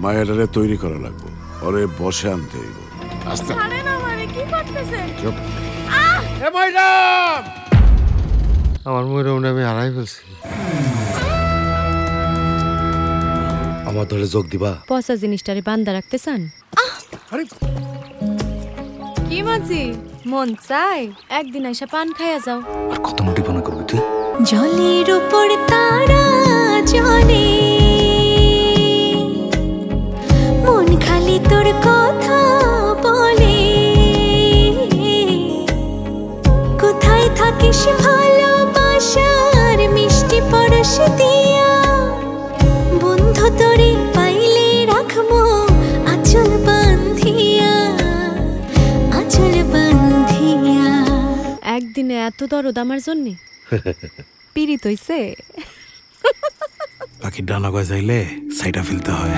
মায়াটারে তৈরি করা লাগবো, ওরে বসে আনতে হইব। আমার ময়ূরম আমি হারাই ফেলছি। আমার ধরে যোগ দিবা? পচা জিনিসটারে বান্ধা রাখতে চান? কি মাঝি মন চাই একদিন আইসা পান খাইয়া যাও। আর কত মুটিপনা করবি তুই? জলের উপর তারা জলে মন খালি তোর কথা বলে। কোথায় থাকিস ভালোবাসার মিষ্টি পরশ দিয়া, বন্ধু তোরে পাইলে রাখবো আঁচল বান্ধিয়া, আঁচল বান্ধিয়া। একদিনে এত দরদ আমার জন্যে পীড়িত হইছে। পাখির ডানা গজাইলে সাইডা ফেলতে হয়।